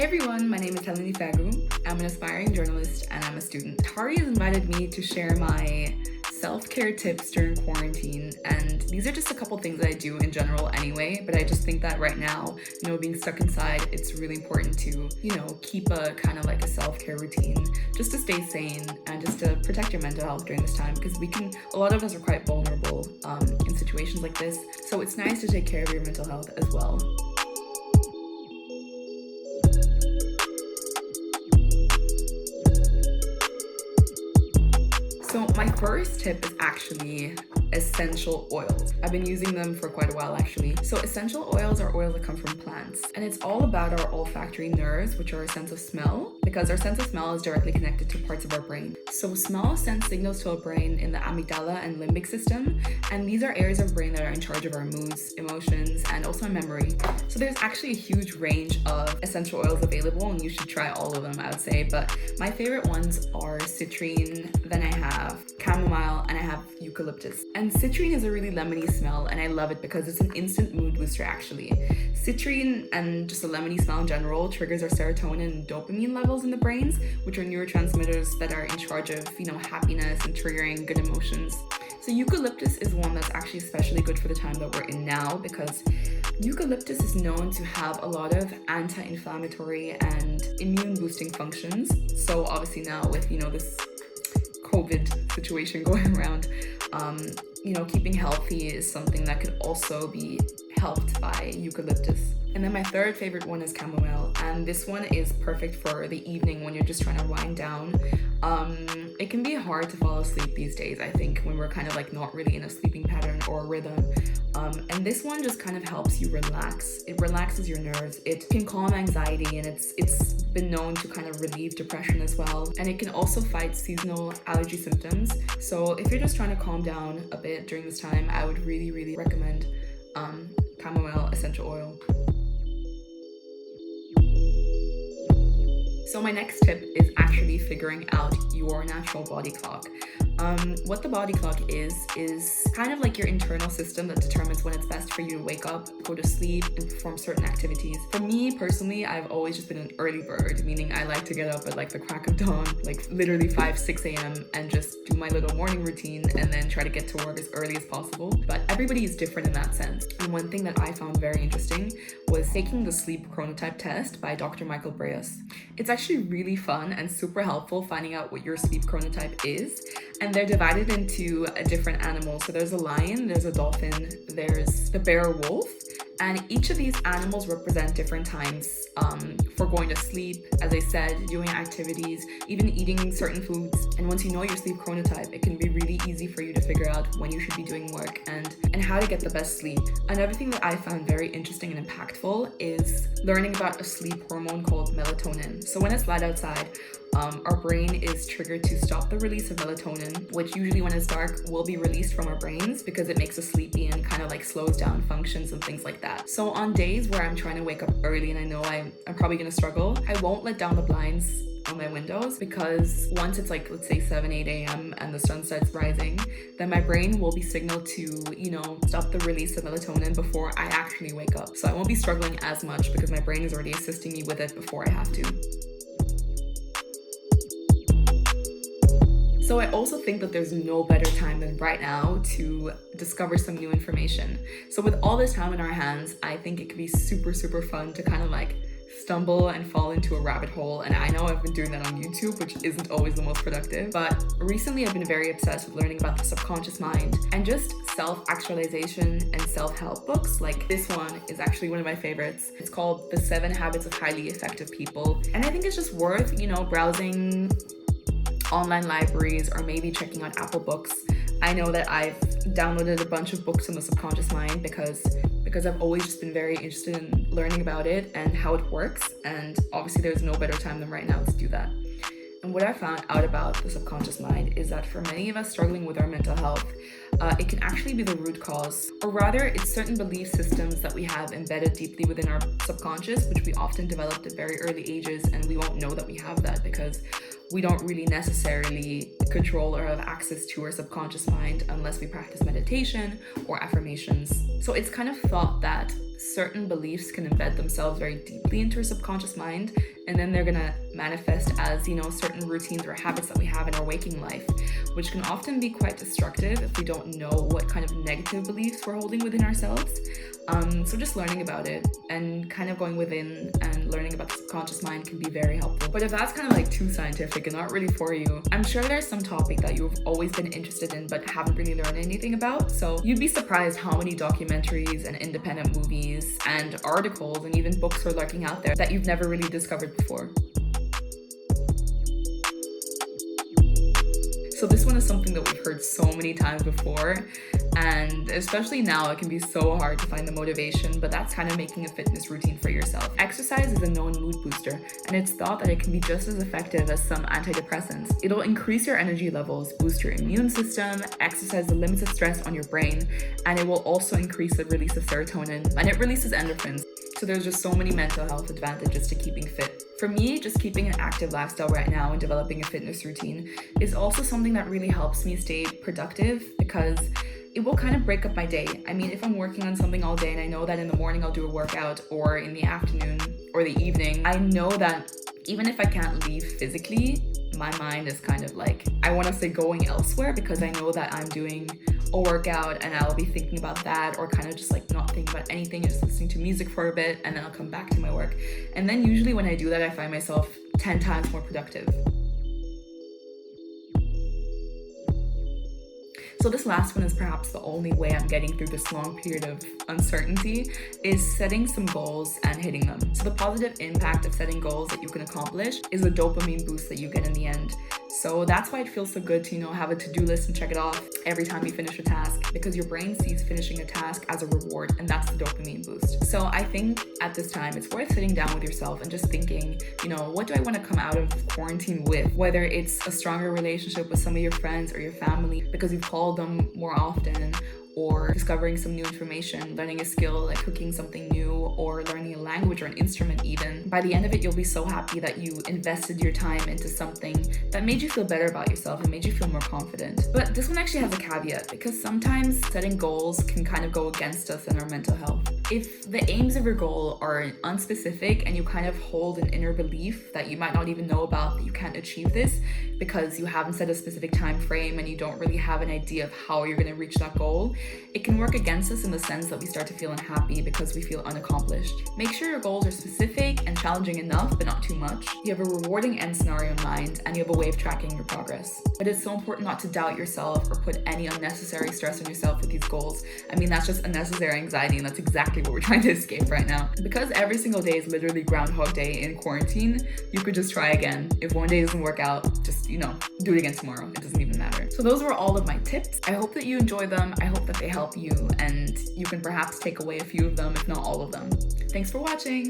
Hey everyone, my name is Helly Ifeagwu. I'm an aspiring journalist and I'm a student. Tari has invited me to share my self-care tips during quarantine, and these are just a couple things that I do in general anyway, but I just think that right now, being stuck inside, it's really important to, keep a kind of like a self-care routine just to stay sane and just to protect your mental health during this time, because a lot of us are quite vulnerable in situations like this. So it's nice to take care of your mental health as well. So my first tip is actually essential oils. I've been using them for quite a while actually. So essential oils are oils that come from plants, and it's all about our olfactory nerves, which are our sense of smell, because our sense of smell is directly connected to parts of our brain. So smell sends signals to our brain in the amygdala and limbic system, and these are areas of brain that are in charge of our moods, emotions, and also memory. So there's actually a huge range of essential oils available, and you should try all of them, I would say, but my favorite ones are citrine, then I have chamomile, and I have eucalyptus. And citrine is a really lemony smell, and I love it because it's an instant mood booster actually. Citrine and just a lemony smell in general triggers our serotonin and dopamine levels in the brains, which are neurotransmitters that are in charge of, happiness and triggering good emotions. So eucalyptus is one that's actually especially good for the time that we're in now, because eucalyptus is known to have a lot of anti-inflammatory and immune boosting functions. So obviously now with, this COVID situation going around, keeping healthy is something that could also be helped by eucalyptus. And then my third favorite one is chamomile, and this one is perfect for the evening when you're just trying to wind down. It can be hard to fall asleep these days, I think, when we're kind of like not really in a sleeping pattern or a rhythm. And this one just kind of helps you relax. It relaxes your nerves. It can calm anxiety, and it's been known to kind of relieve depression as well. And it can also fight seasonal allergy symptoms. So if you're just trying to calm down a bit during this time, I would really, really recommend chamomile essential oil. So my next tip is actually figuring out your natural body clock. What the body clock is kind of like your internal system that determines when it's best for you to wake up, go to sleep, and perform certain activities. For me personally, I've always just been an early bird, meaning I like to get up at like the crack of dawn, like literally 5-6 a.m. and just do my little morning routine and then try to get to work as early as possible. But everybody is different in that sense. And one thing that I found very interesting was taking the sleep chronotype test by Dr. Michael Breus. It's actually really fun and super helpful finding out what your sleep chronotype is. And they're divided into different animals. So there's a lion, there's a dolphin, there's the bear wolf, and each of these animals represent different times for going to sleep, as I said, doing activities, even eating certain foods. And once you know your sleep chronotype, it can be really easy for you to figure out when you should be doing work and how to get the best sleep. Another thing that I found very interesting and impactful is learning about a sleep hormone called melatonin. So when it's light outside, our brain is triggered to stop the release of melatonin, which usually when it's dark will be released from our brains because it makes us sleepy and kind of like slows down functions and things like that. So on days where I'm trying to wake up early and I know I'm probably gonna struggle, I won't let down the blinds on my windows, because once it's like, let's say 7-8 a.m. and the sun starts rising, then my brain will be signaled to, stop the release of melatonin before I actually wake up. So I won't be struggling as much because my brain is already assisting me with it before I have to. So I also think that there's no better time than right now to discover some new information. So with all this time in our hands, I think it could be super, super fun to kind of like stumble and fall into a rabbit hole. And I know I've been doing that on YouTube, which isn't always the most productive, but recently I've been very obsessed with learning about the subconscious mind and just self-actualization and self-help books. Like this one is actually one of my favorites. It's called The 7 Habits of Highly Effective People. And I think it's just worth, browsing online libraries or maybe checking out Apple Books. I know that I've downloaded a bunch of books on the subconscious mind because I've always just been very interested in learning about it and how it works, and obviously there's no better time than right now to do that. And what I found out about the subconscious mind is that for many of us struggling with our mental health, it can actually be the root cause, or rather, it's certain belief systems that we have embedded deeply within our subconscious, which we often developed at very early ages, and we won't know that we have that because we don't really necessarily control or have access to our subconscious mind unless we practice meditation or affirmations. So it's kind of thought that certain beliefs can embed themselves very deeply into our subconscious mind, and then they're gonna manifest as, certain routines or habits that we have in our waking life, which can often be quite destructive if we don't know what kind of negative beliefs we're holding within ourselves. So just learning about it and kind of going within and learning about the subconscious mind can be very helpful. But if that's kind of like too scientific and not really for you, I'm sure there's some topic that you've always been interested in but haven't really learned anything about. So you'd be surprised how many documentaries and independent movies and articles and even books are lurking out there that you've never really discovered before. So this one is something that we've heard so many times before, and especially now it can be so hard to find the motivation, but that's kind of making a fitness routine for yourself. Exercise is a known mood booster, and it's thought that it can be just as effective as some antidepressants. It'll increase your energy levels, boost your immune system, exercise the limits of stress on your brain, and it will also increase the release of serotonin, and it releases endorphins. So there's just so many mental health advantages to keeping fit. For me, just keeping an active lifestyle right now and developing a fitness routine is also something that really helps me stay productive because it will kind of break up my day. I mean, if I'm working on something all day and I know that in the morning I'll do a workout or in the afternoon or the evening, I know that even if I can't leave physically, my mind is kind of like, I want to say going elsewhere because I know that I'm doing a workout and I'll be thinking about that, or kind of just like not thinking about anything, just listening to music for a bit, and then I'll come back to my work. And then usually when I do that, I find myself 10 times more productive. So this last one is perhaps the only way I'm getting through this long period of uncertainty, is setting some goals and hitting them. So the positive impact of setting goals that you can accomplish is a dopamine boost that you get in the end. So that's why it feels so good to, have a to-do list and check it off every time you finish a task, because your brain sees finishing a task as a reward, and that's the dopamine boost. So I think at this time, it's worth sitting down with yourself and just thinking, what do I want to come out of quarantine with? Whether it's a stronger relationship with some of your friends or your family because you've called them more often, or discovering some new information, learning a skill like cooking something new, or learning a language or an instrument even. By the end of it, you'll be so happy that you invested your time into something that made you feel better about yourself and made you feel more confident. But this one actually has a caveat, because sometimes setting goals can kind of go against us in our mental health. If the aims of your goal are unspecific and you kind of hold an inner belief that you might not even know about, that you can't achieve this because you haven't set a specific time frame and you don't really have an idea of how you're going to reach that goal, it can work against us in the sense that we start to feel unhappy because we feel unaccomplished. Make sure your goals are specific and challenging enough, but not too much. You have a rewarding end scenario in mind, and you have a way of tracking your progress. But it's so important not to doubt yourself or put any unnecessary stress on yourself with these goals. I mean, that's just unnecessary anxiety, and that's exactly what we're trying to escape right now. Because every single day is literally Groundhog Day in quarantine, you could just try again. If one day doesn't work out, just, do it again tomorrow. It doesn't even matter. So those were all of my tips. I hope that you enjoy them. I hope that they help you, and you can perhaps take away a few of them, if not all of them. Thanks for watching.